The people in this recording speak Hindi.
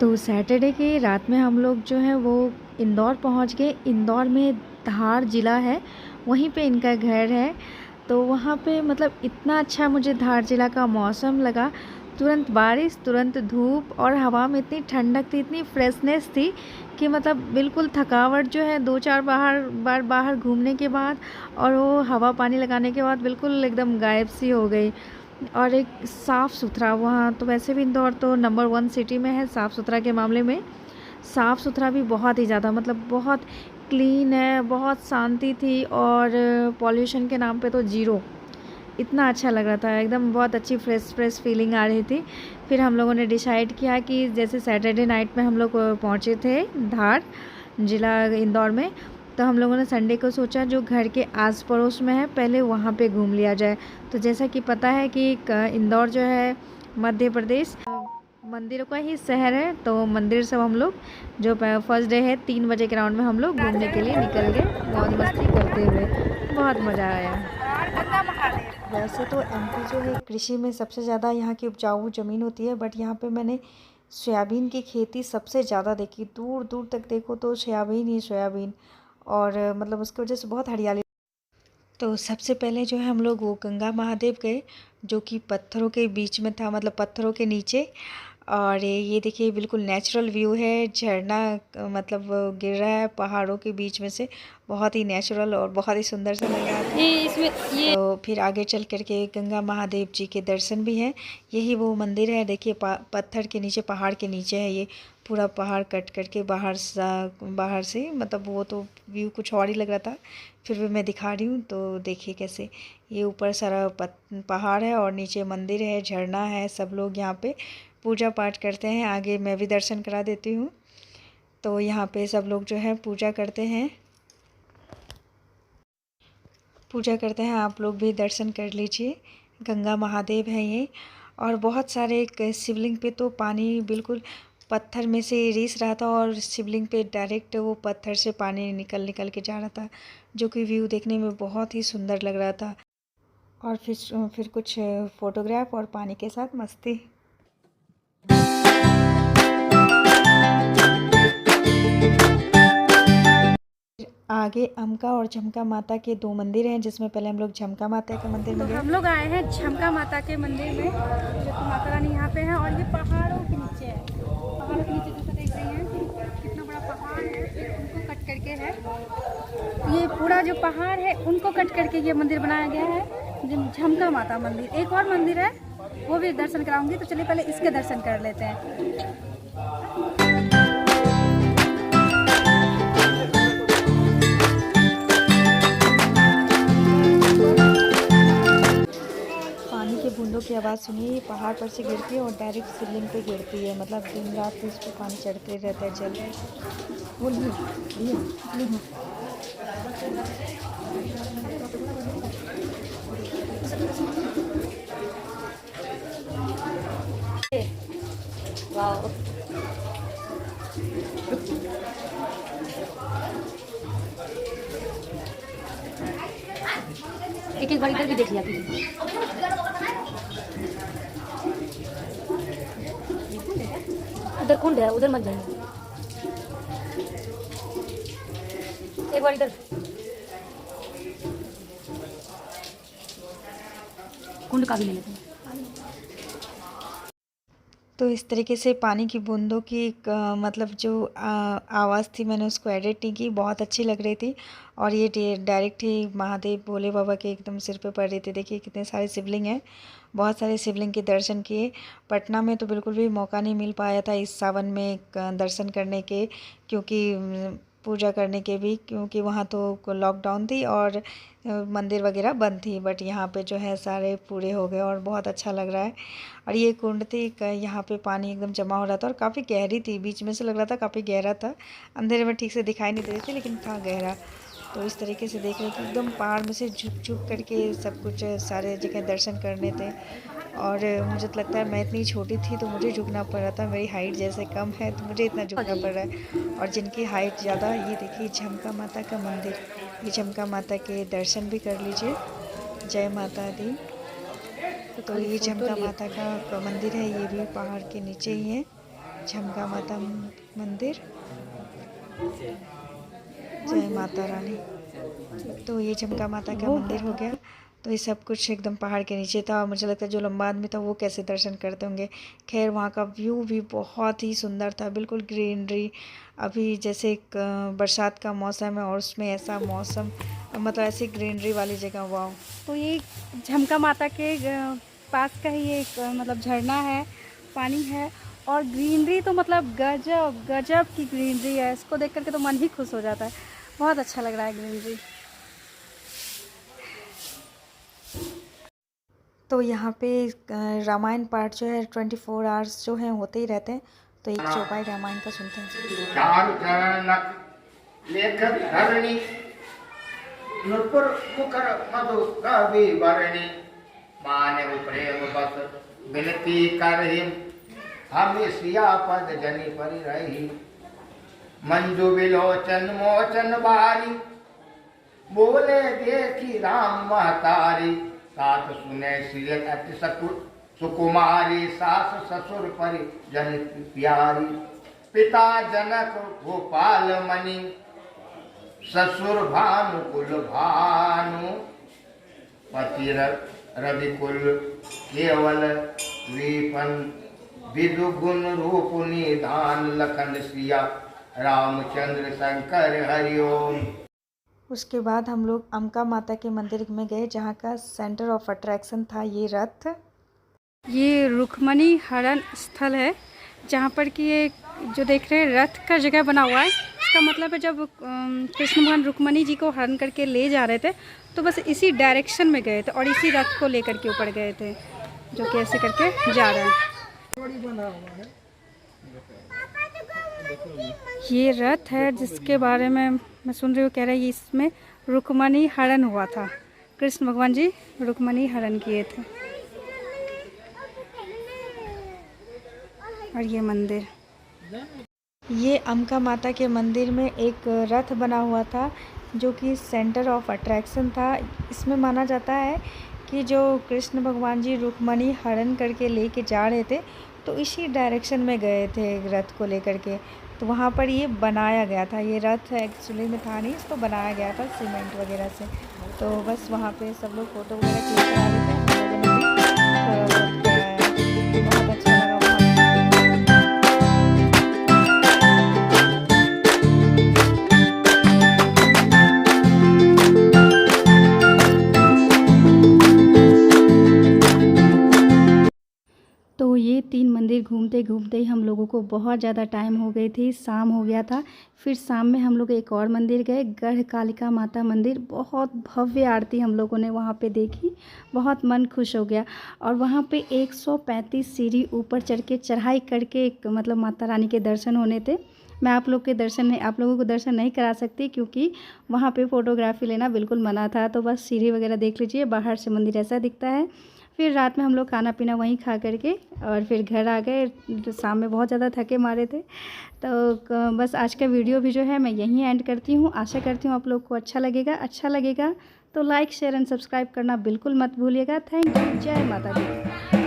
तो सैटरडे की रात में हम लोग जो है वो इंदौर पहुंच गए। इंदौर में धार ज़िला है, वहीं पे इनका घर है। तो वहाँ पे मतलब इतना अच्छा मुझे धार ज़िला का मौसम लगा। तुरंत बारिश, तुरंत धूप और हवा में इतनी ठंडक थी, इतनी फ्रेशनेस थी कि मतलब बिल्कुल थकावट जो है 2-4 बार बाहर घूमने के बाद और वो हवा पानी लगाने के बाद बिल्कुल एकदम गायब सी हो गई। और एक साफ़ सुथरा, वहाँ तो वैसे भी इंदौर तो नंबर 1 सिटी में है साफ़ सुथरा के मामले में। साफ़ सुथरा भी बहुत ही ज़्यादा, मतलब बहुत क्लीन है, बहुत शांति थी और पॉल्यूशन के नाम पे तो ज़ीरो। इतना अच्छा लग रहा था, एकदम बहुत अच्छी फ्रेश फीलिंग आ रही थी। फिर हम लोगों ने डिसाइड किया कि जैसे सैटरडे नाइट में हम लोग पहुँचे थे धार ज़िला इंदौर में, तो हम लोगों ने संडे को सोचा जो घर के आस पड़ोस में है पहले वहाँ पे घूम लिया जाए। तो जैसा कि पता है कि इंदौर जो है मध्य प्रदेश मंदिरों का ही शहर है। तो मंदिर सब हम लोग जो फर्स्ट डे है 3 बजे के राउंड में हम लोग घूमने के लिए निकल गए, मौज मस्ती करते हुए। बहुत मज़ा आया। वैसे तो एमपी जो है कृषि में सबसे ज़्यादा यहाँ की उपजाऊ ज़मीन होती है, बट यहाँ पे मैंने सोयाबीन की खेती सबसे ज़्यादा देखी। दूर दूर तक देखो तो सोयाबीन ही सोयाबीन, और मतलब उसकी वजह से बहुत हरियाली। तो सबसे पहले जो है हम लोग वो गंगा महादेव गए, जो कि पत्थरों के बीच में था, मतलब पत्थरों के नीचे। और ये देखिए बिल्कुल नेचुरल व्यू है, झरना मतलब गिर रहा है पहाड़ों के बीच में से, बहुत ही नेचुरल और बहुत ही सुंदर सा लग रहा था। तो फिर आगे चल करके गंगा महादेव जी के दर्शन भी हैं। यही वो मंदिर है, देखिए पत्थर के नीचे, पहाड़ के नीचे है ये पूरा। पहाड़ कट करके बाहर से मतलब वो तो व्यू कुछ और ही लग रहा था, फिर भी मैं दिखा रही हूँ। तो देखिए कैसे ये ऊपर सारा पहाड़ है और नीचे मंदिर है, झरना है, सब लोग यहाँ पे पूजा पाठ करते हैं। आगे मैं भी दर्शन करा देती हूँ। तो यहाँ पे सब लोग जो है पूजा करते हैं, आप लोग भी दर्शन कर लीजिए। गंगा महादेव है ये। और बहुत सारे शिवलिंग पे तो पानी बिल्कुल पत्थर में से रिस रहा था, और शिवलिंग पे डायरेक्ट वो पत्थर से पानी निकल के जा रहा था, जो कि व्यू देखने में बहुत ही सुंदर लग रहा था। और फिर कुछ फ़ोटोग्राफ और पानी के साथ मस्ती। आगे अमका और झमका माता के 2 मंदिर हैं, जिसमें पहले हम लोग झमका माता के मंदिर में गए। हम लोग आए हैं झमका माता के मंदिर में, जो कि माता रानी यहाँ पे है। और ये पहाड़ों के नीचे है, पहाड़ों के नीचे जैसा देख रही हैं कि कितना बड़ा पहाड़ है, उनको कट करके है। ये पूरा जो पहाड़ है उनको कट करके ये मंदिर बनाया गया है, झमका माता मंदिर। एक और मंदिर है, वो भी दर्शन कराऊंगी। तो चलिए पहले इसके दर्शन कर लेते हैं। पानी के बूंदों की आवाज़ सुनिए, ये पहाड़ पर से गिरती है और डायरेक्ट शिवलिंग पे गिरती है। मतलब दिन रात इस पर पानी चढ़ते रहता है, जल एक बार इधर भी देख लिया कीजिए। उधर कुंड है, उधर मत जाइए। एक बार इधर कुंड का भी ले लेते हैं। तो इस तरीके से पानी की बूंदों की मतलब जो आवाज़ थी, मैंने उसको एडिट नहीं की, बहुत अच्छी लग रही थी। और ये डायरेक्ट ही महादेव भोले बाबा के एकदम सिर पे पड़ रही थी। देखिए कितने सारे शिवलिंग हैं, बहुत सारे शिवलिंग के दर्शन किए। पटना में तो बिल्कुल भी मौका नहीं मिल पाया था इस सावन में दर्शन करने के, क्योंकि पूजा करने के भी, क्योंकि वहाँ तो लॉकडाउन थी और मंदिर वगैरह बंद थी। बट यहाँ पे जो है सारे पूरे हो गए और बहुत अच्छा लग रहा है। और ये कुंड थी, यहाँ पे पानी एकदम जमा हो रहा था और काफ़ी गहरी थी, बीच में से लग रहा था काफ़ी गहरा था, अंधेरे में ठीक से दिखाई नहीं दे रही थी, लेकिन था गहरा। तो इस तरीके से देख रहे थे, एकदम पहाड़ में से झुक करके सब कुछ सारे जगह दर्शन करने थे। और मुझे तो लगता है मैं इतनी छोटी थी तो मुझे झुकना पड़ रहा था, मेरी हाइट जैसे कम है तो मुझे इतना झुकना पड़ रहा है। और जिनकी हाइट ज़्यादा, ये देखिए झमका माता का मंदिर, ये झमका माता के दर्शन भी कर लीजिए। जय माता दी। तो ये झमका माता का मंदिर है, ये भी पहाड़ के नीचे ही है। झमका माता मंदिर। जय माता रानी। तो ये झमका माता का मंदिर हो गया। तो ये सब कुछ एकदम पहाड़ के नीचे था। मुझे लगता है जो लंबा आदमी था वो कैसे दर्शन करते होंगे। खैर वहाँ का व्यू भी बहुत ही सुंदर था, बिल्कुल ग्रीनरी। अभी जैसे एक बरसात का मौसम है और उसमें ऐसा मौसम, मतलब ऐसी ग्रीनरी वाली जगह। वाह। तो ये झमका माता के पास का ही एक मतलब झरना है, पानी है और ग्रीनरी तो मतलब गजब गजब की ग्रीनरी है। इसको देख करके तो मन ही खुश हो जाता है, बहुत अच्छा लग रहा है ग्रीनरी। तो यहाँ पे रामायण पाठ जो है 24 आवर्स जो है होते ही रहते हैं। तो एक चौपाई रामायण का सुनते हैं। चारु चरणक लेखक धरणी नुपुर मुखर मधु कवि वरणी मानव प्रेम बस विनती करहि हम सियापद जनि परिरहि मंजू विलोचन मोचन बारी बोले देखी राम महतारी साथ सुने श्री अति सुकुमारी सास ससुर परिजन प्यारी पिता जनक गोपाल मणि ससुर भानु कुल भानु पति रविकुल केवल विपन विदु गुण रूप निधान लखन सिया रामचंद्र शंकर हरिओम। उसके बाद हम लोग अम्का माता के मंदिर में गए, जहाँ का सेंटर ऑफ अट्रैक्शन था ये रथ। ये रुक्मणी हरण स्थल है, जहाँ पर कि ये जो देख रहे हैं रथ का जगह बना हुआ है। इसका मतलब है जब कृष्ण भगवान रुक्मणी जी को हरण करके ले जा रहे थे तो बस इसी डायरेक्शन में गए थे और इसी रथ को लेकर के ऊपर गए थे, जो कि ऐसे करके जा रहे हैं। ये रथ है जिसके बारे में मैं सुन रही हूँ, कह रहे हैं इसमें रुक्मणी हरण हुआ था। कृष्ण भगवान जी रुक्मणी हरण किए थे। और ये मंदिर, ये अम्का माता के मंदिर में एक रथ बना हुआ था जो कि सेंटर ऑफ अट्रैक्शन था। इसमें माना जाता है कि जो कृष्ण भगवान जी रुक्मणी हरण करके लेके जा रहे थे तो इसी डायरेक्शन में गए थे रथ को लेकर के। तो वहाँ पर ये बनाया गया था। ये रथ एक्चुअली में था नहीं, इसको बनाया गया था सीमेंट वगैरह से। तो बस वहाँ पे सब लोग फ़ोटो वगैरह क्लिक करा रहे थे। बहुत अच्छा लगा। तो ये 3 मंदिर घूमते घूमते ही हम लोगों को बहुत ज़्यादा टाइम हो गई थी, शाम हो गया था। फिर शाम में हम लोग एक और मंदिर गए, गढ़ कालिका माता मंदिर। बहुत भव्य आरती हम लोगों ने वहाँ पे देखी, बहुत मन खुश हो गया। और वहाँ पे 135 सीढ़ी ऊपर चढ़ के चढ़ाई करके मतलब माता रानी के दर्शन होने थे। मैं आप लोगों को दर्शन नहीं करा सकती क्योंकि वहाँ पे फ़ोटोग्राफी लेना बिल्कुल मना था। तो बस सीढ़ी वगैरह देख लीजिए, बाहर से मंदिर ऐसा दिखता है। फिर रात में हम लोग खाना पीना वहीं खा करके और फिर घर आ गए। शाम में बहुत ज़्यादा थके मारे थे। तो बस आज का वीडियो भी जो है मैं यहीं एंड करती हूँ। आशा करती हूँ आप लोग को अच्छा लगेगा तो लाइक शेयर एंड सब्सक्राइब करना बिल्कुल मत भूलिएगा। Thank you. जय माता दी।